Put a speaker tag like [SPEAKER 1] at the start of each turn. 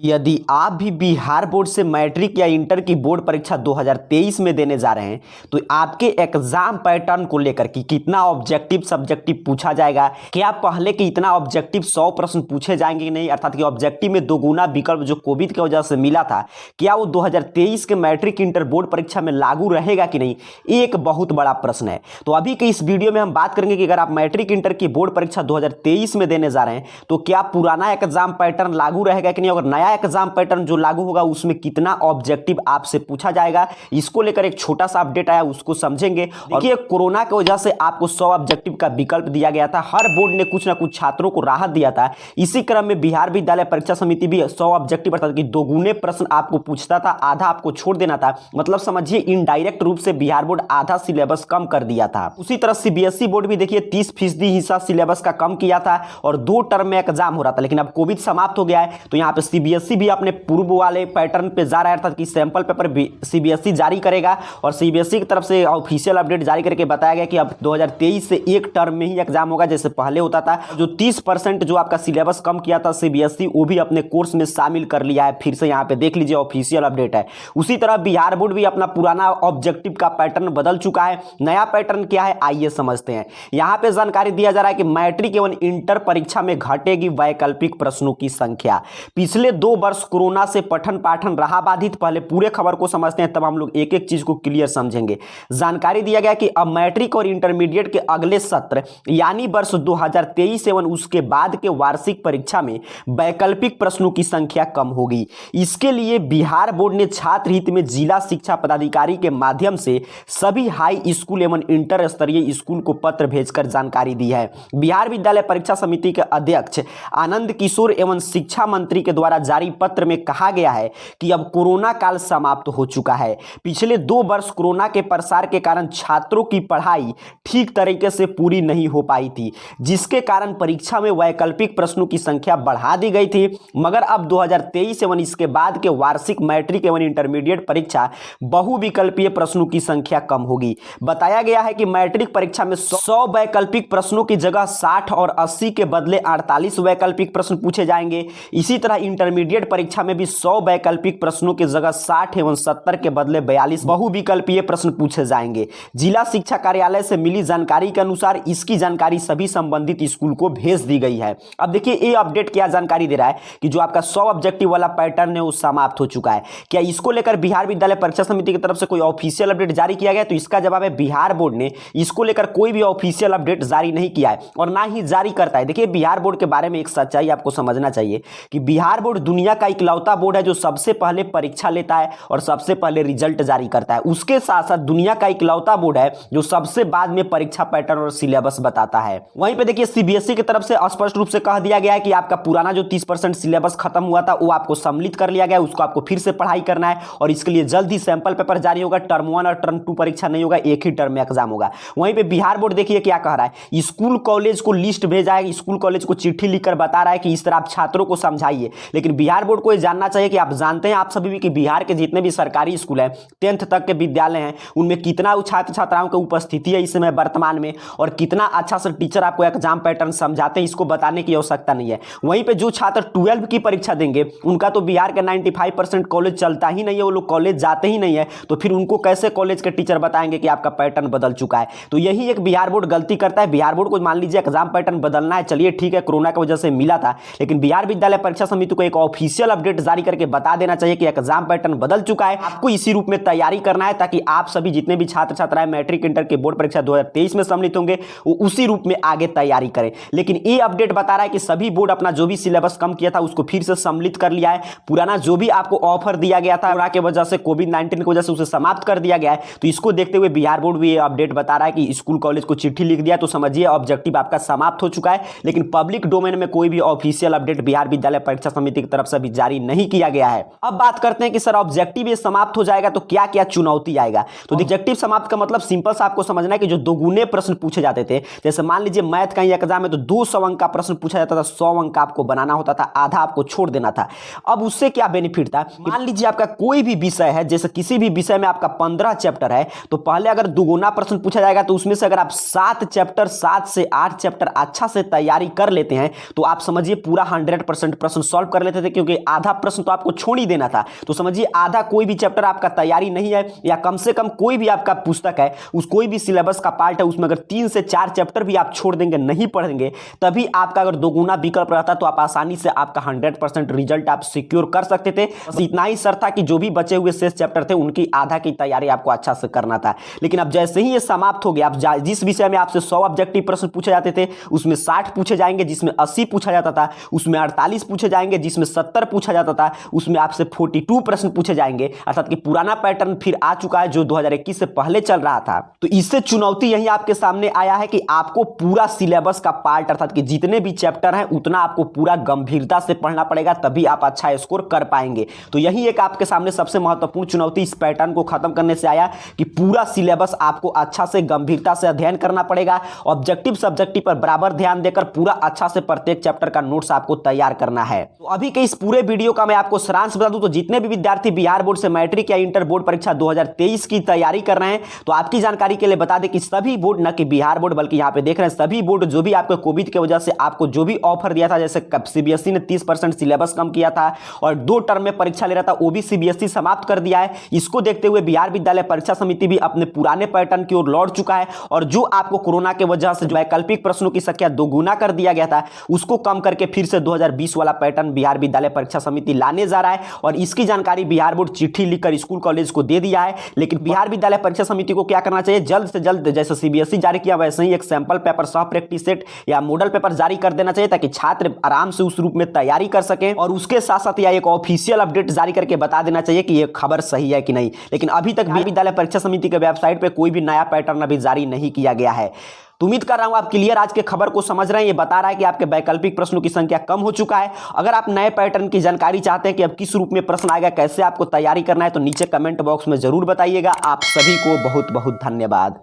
[SPEAKER 1] यदि आप भी बिहार बोर्ड से मैट्रिक या इंटर की बोर्ड परीक्षा 2023 में देने जा रहे हैं तो आपके एग्जाम पैटर्न को लेकर कि कितना ऑब्जेक्टिव सब्जेक्टिव पूछा जाएगा, क्या पहले कि इतना ऑब्जेक्टिव 100 प्रश्न पूछे जाएंगे कि नहीं, अर्थात कि ऑब्जेक्टिव में दोगुना विकल्प जो कोविड की वजह से मिला था क्या वो 2023 के मैट्रिक इंटर बोर्ड परीक्षा में लागू रहेगा कि नहीं, एक बहुत बड़ा प्रश्न है। तो अभी के इस वीडियो में हम बात करेंगे कि अगर आप मैट्रिक इंटर की बोर्ड परीक्षा 2023 में देने जा रहे हैं तो क्या पुराना एग्जाम पैटर्न लागू रहेगा कि नहीं, अगर नया एग्जाम पैटर्न जो लागू होगा उसमें कितना ऑब्जेक्टिव आपसे पूछा जाएगा, इसको लेकर एक छोटा सा अपडेट आया, उसको समझेंगे। देखिए, कोरोना की वजह से आपको 100 ऑब्जेक्टिव का विकल्प दिया गया था, हर बोर्ड ने कुछ ना कुछ छात्रों को राहत दिया था। इसी क्रम में बिहार विद्यालय परीक्षा समिति भी 100 ऑब्जेक्टिव अर्थात कि दोगुने प्रश्न आपको पूछता था, आधा आपको छोड़ देना था। मतलब समझिए इनडायरेक्ट रूप से बिहार बोर्ड आधा सिलेबस कम कर दिया था। उसी तरह सीबीएसई बोर्ड भी देखिए 30% हिस्सा सिलेबस का कम किया था और 2 टर्म में एग्जाम हो रहा था, लेकिन अब कोविड समाप्त हो गया है तो यहाँ पे सीबीएसई भी अपने पूर्व वाले पैटर्न पे जा रहा है, अर्थात कि सैंपल पेपर सीबीएसई जारी करेगा और सीबीएसई की तरफ से ऑफिशियल अपडेट जारी करके बताया गया कि अब 2023 से एक टर्म में ही एग्जाम होगा, जैसे पहले होता था। जो 30% जो आपका सिलेबस कम किया था सीबीएसई, वो भी अपने कोर्स में शामिल कर लिया है, फिर से यहाँ पे देख लीजिए ऑफिशियल अपडेट है। उसी तरह बिहार बोर्ड भी अपना पुराना ऑब्जेक्टिव का पैटर्न बदल चुका है। नया पैटर्न क्या है आइए समझते हैं। यहाँ पे जानकारी दिया जा रहा है कि मैट्रिक एवं इंटर परीक्षा में घटेगी वैकल्पिक प्रश्नों की संख्या। पिछले 2 वर्ष कोरोना से पठन पाठन रहा बाधित। पहले पूरे खबर को समझते हैं, तब हम लोग एक एक चीज को क्लियर समझेंगे। जानकारी दिया गया कि अब मैट्रिक और इंटरमीडिएट के अगले सत्र यानी वर्ष 2023 एवं उसके बाद के वार्षिक परीक्षा में वैकल्पिक प्रश्नों की संख्या कम होगी। इसके लिए बिहार बोर्ड ने छात्र हित में जिला शिक्षा पदाधिकारी के माध्यम से सभी हाई स्कूल एवं इंटर स्तरीय स्कूल को पत्र भेजकर जानकारी दी है। बिहार विद्यालय परीक्षा समिति के अध्यक्ष आनंद किशोर एवं शिक्षा मंत्री के द्वारा जारी पत्र में कहा गया है कि अब कोरोना काल समाप्त हो चुका है। पिछले 2 वर्ष कोरोना के प्रसार के कारण छात्रों की पढ़ाई ठीक तरीके से पूरी नहीं हो पाई थी, जिसके कारण परीक्षा में वैकल्पिक प्रश्नों की संख्या बढ़ा दी गई थी। मगर अब 2023 एवं इसके बाद के वार्षिक मैट्रिक एवं इंटरमीडिएट परीक्षा बहुविकल्पीय प्रश्नों की संख्या कम होगी। बताया गया है कि मैट्रिक परीक्षा में 100 वैकल्पिक प्रश्नों की जगह 60 और 80 के बदले 48 वैकल्पिक प्रश्न पूछे जाएंगे। इसी तरह इंटरमीडिएट परीक्षा में भी 100 वैकल्पिक प्रश्नों की जगह 60 एवं 70 के बदले 42 बहुविकल्पीय प्रश्न पूछे जाएंगे। जिला शिक्षा कार्यालय से मिली जानकारी के अनुसार इसकी जानकारी सभी संबंधित स्कूल को भेज दी गई है। अब देखिए ये अपडेट क्या जानकारी दे रहा है कि जो आपका 100 ऑब्जेक्टिव वाला पैटर्न है वो समाप्त हो चुका है। क्या इसको लेकर बिहार विद्यालय परीक्षा समिति की तरफ से कोई ऑफिशियल अपडेट जारी किया गया? तो इसका जवाब है बिहार बोर्ड ने इसको लेकर कोई भी ऑफिशियल अपडेट जारी नहीं किया है और ना ही जारी करता है। देखिए बिहार बोर्ड के बारे में एक सच्चाई आपको समझना चाहिए कि बिहार बोर्ड दुनिया का इकलौता बोर्ड है जो सबसे पहले परीक्षा लेता है और सबसे पहले रिजल्ट जारी करता है। उसके साथ साथ दुनिया का इकलौता बोर्ड है जो सबसे बाद में परीक्षा पैटर्न और सिलेबस बताता है। वहीं पे देखिए सीबीएसई की तरफ से स्पष्ट रूप से कह दिया गया है कि आपका पुराना जो 30% सिलेबस खत्म हुआ था वो आपको सम्मिलित कर लिया गया, उसको आपको फिर से पढ़ाई करना है और इसके लिए जल्द ही सैंपल पेपर जारी होगा। टर्म 1 और टर्म 2 परीक्षा नहीं होगा, एक ही टर्म में एग्जाम होगा। वहीं पे बिहार बोर्ड देखिए क्या कह रहा है, स्कूल कॉलेज को लिस्ट भेजा है, स्कूल कॉलेज को चिट्ठी लिखकर बता रहा है कि इस तरह आप छात्रों को समझाइए। लेकिन बिहार बोर्ड को यह जानना चाहिए कि आप जानते हैं आप सभी भी कि बिहार के जितने भी सरकारी स्कूल हैं 10th तक के विद्यालय हैं उनमें कितना छात्र छात्राओं की उपस्थिति है इस समय वर्तमान में और कितना अच्छा से टीचर आपको एग्जाम पैटर्न समझाते हैं, इसको बताने की आवश्यकता नहीं है। वहीं पे जो छात्र 12 की परीक्षा देंगे उनका तो बिहार के 95% कॉलेज चलता ही नहीं है, वो लोग कॉलेज जाते ही नहीं है, तो फिर उनको कैसे कॉलेज के टीचर बताएंगे कि आपका पैटर्न बदल चुका है। तो यही एक बिहार बोर्ड गलती करता है। बिहार बोर्ड को मान लीजिए एग्जाम पैटर्न बदलना है, चलिए ठीक है कोरोना की वजह से मिला था, लेकिन बिहार विद्यालय परीक्षा समिति को एक ऑफिशियल अपडेट जारी करके बता देना चाहिए कि एग्जाम पैटर्न बदल चुका है, आपको इसी रूप में तैयारी करना है ताकि आप सभी जितने भी छात्र छात्राएं मैट्रिक इंटर के बोर्ड परीक्षा 2023 में सम्मिलित होंगे वो उसी रूप में आगे तैयारी करें। लेकिन ये अपडेट बता रहा है कि सभी बोर्ड अपना जो भी सिलेबस कम किया था उसको फिर से सम्मिलित कर लिया है। पुराना जो भी आपको ऑफर दिया गया था कोरोना की वजह से कोविड-19 की वजह से उसे समाप्त कर दिया गया है। तो इसको देखते हुए बिहार बोर्ड भी ये अपडेट बता रहा है कि स्कूल कॉलेज को चिट्ठी लिख दिया, तो समझिए ऑब्जेक्टिव आपका समाप्त हो चुका है। लेकिन पब्लिक डोमेन में कोई भी ऑफिशियल अपडेट बिहार विद्यालय परीक्षा समिति की तरफ से भी जारी नहीं किया गया है। अब बात करते हैं कि सर ऑब्जेक्टिव ये समाप्त हो जाएगा तो क्या क्या चुनौती आएगा। तो ऑब्जेक्टिव समाप्त का मतलब सिंपल सा आपको समझना है कि जो दोगुने प्रश्न पूछे जाते थे, जैसे मान लीजिए मैथ का ही एग्जाम है तो 200 अंक का प्रश्न पूछा जाता था, 100 अंक का आपको बनाना होता था, आधा आपको छोड़ देना था। अब उससे क्या बेनिफिट था, मान लीजिए आपका कोई भी विषय है, जैसे किसी भी विषय में आपका 15 चैप्टर है तो पहले अगर दुगुना प्रश्न पूछा जाएगा तो उसमें से अगर आप 7 चैप्टर 7 से 8 चैप्टर अच्छा से तैयारी कर लेते हैं तो आप समझिए पूरा 100% प्रश्न सॉल्व कर लेते थे।
[SPEAKER 2] थे, क्योंकि आधा प्रश्न तो आपको छोड़ ही देना था। तो समझिए आधा कोई भी चैप्टर आपका तैयारी नहीं है, या कम से कम कोई भी आपका पुस्तक है, उस कोई भी सिलेबस का पार्ट है, उसमें अगर 3 से 4 चैप्टर भी आप छोड़ देंगे, नहीं पढ़ेंगे, तभी आपका अगर दोगुना विकल्प रहता तो आप आसानी से आपका 100% रिजल्ट आप सिक्योर कर सकते थे। बस इतना ही शर्त था कि जो भी बचे हुए शेष चैप्टर थे उनकी आधा की तैयारी आपको अच्छा से करना था। लेकिन अब जैसे ही ये समाप्त हो गया, आप जिस विषय में आपसे 100 ऑब्जेक्टिव प्रश्न पूछे जाते थे उसमें 60 पूछे जाएंगे, जिसमें 80 पूछा जाता था उसमें 48 पूछे जाएंगे, जिसमें 70 पूछा जाता था उसमें आपसे 42 प्रश्न पूछे जाएंगे। अर्थात कि पुराना पैटर्न फिर आ चुका है जो 2021 से पहले चल रहा था। तो इससे चुनौती यही आपके सामने आया है कि आपको पूरा सिलेबस का पार्ट, अर्थात कि जितने भी चैप्टर हैं उतना आपको पूरा गंभीरता से पढ़ना पड़ेगा, तभी आप अच्छा स्कोर कर पाएंगे। तो यही एक आपके सामने सबसे महत्वपूर्ण चुनौती इस पैटर्न को खत्म करने से आया कि पूरा सिलेबस आपको अच्छा से गंभीरता से अध्ययन करना पड़ेगा। ऑब्जेक्टिव सब्जेक्टिव पर बराबर ध्यान देकर पूरा अच्छा से प्रत्येक चैप्टर का नोट्स आपको तैयार करना है। तो अभी के इस पूरे वीडियो का मैं आपको सारांश बता दूं, तो जितने भी विद्यार्थी बिहार बोर्ड से मैट्रिक या इंटर बोर्ड परीक्षा 2023 की तैयारी कर रहे हैं, तो आपकी जानकारी के लिए बता दें कि सभी बोर्ड, न कि बिहार बोर्ड बल्कि यहां पे देख रहे हैं सभी बोर्ड, जो भी आपको कोविड की वजह से आपको जो भी ऑफर दिया था, जैसे सीबीएसई ने 30% सिलेबस कम किया था और 2 टर्म में परीक्षा ले रहा था, वो भी सीबीएसई समाप्त कर दिया है। इसको देखते हुए बिहार विद्यालय परीक्षा समिति भी अपने पुराने पैटर्न की ओर लौट चुका है, और जो आपको कोरोना की वजह से जो वैकल्पिक प्रश्नों की संख्या दोगुना कर दिया गया था उसको कम करके फिर से 2020 वाला पैटर्न बिहार विद्यालय परीक्षा समिति लाने जा रहा है। और इसकी जानकारी बिहार बोर्ड चिट्ठी लिखकर स्कूल कॉलेज को दे दिया है। लेकिन बिहार विद्यालय परीक्षा समिति को क्या करना चाहिए, जल्द से जल्द जैसे सीबीएसई जारी किया वैसे ही एक सैंपल पेपर, सह प्रैक्टिस सेट या मॉडल पेपर जारी कर देना चाहिए, ताकि छात्र आराम से उस रूप में तैयारी कर सकें। और उसके साथ साथ या एक ऑफिशियल अपडेट जारी करके बता देना चाहिए कि यह खबर सही है कि नहीं। लेकिन अभी तक बिहार विद्यालय परीक्षा समिति के वेबसाइट पर कोई भी नया पैटर्न अभी जारी नहीं किया गया है। तो उम्मीद कर रहा हूं आप क्लियर आज के खबर को समझ रहे हैं। ये बता रहा है कि आपके वैकल्पिक प्रश्नों की संख्या कम हो चुका है। अगर आप नए पैटर्न की जानकारी चाहते हैं कि अब किस रूप में प्रश्न आएगा, कैसे आपको तैयारी करना है, तो नीचे कमेंट बॉक्स में जरूर बताइएगा। आप सभी को बहुत बहुत धन्यवाद।